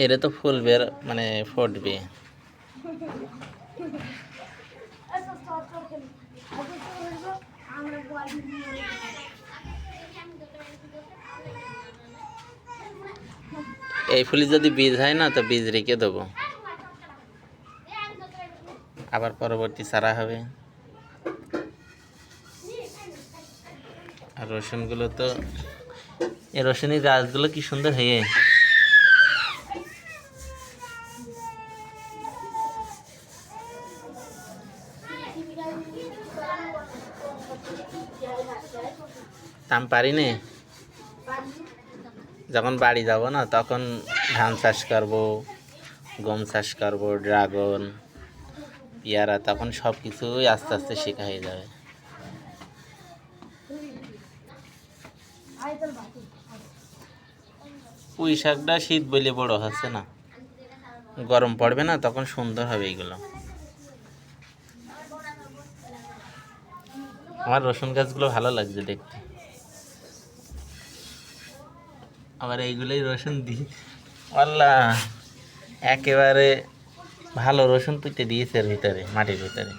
এরে তো ফুল বের মানে ফুটবে। এই ফুলে যদি বীজ হয় না তো বীজ রেখে দেবো, আবার পরবর্তী চারা হবে। আর রসুনগুলো তো, এই রসুনের গাছগুলো কি সুন্দর হয়ে, আমি পারি না। যখন বাড়ি যাব না তখন ধান চাষ করব, গম চাষ করব, ড্রাগন, পেয়ারা, তখন সব কিছুই আস্তে আস্তে শেখা হয়ে যাবে। পুঁই শাকটা শীত বলে বড় হচ্ছে না, গরম পড়বে না তখন সুন্দর হবে এইগুলো। আমার রসুন গাছগুলো ভালো লাগছে দেখতে। আবার এইগুলোই রসুন দিই, আল্লাহ একেবারে ভালো রসুন তুইতে দিয়েছে এর ভিতরে, মাটির ভিতরে।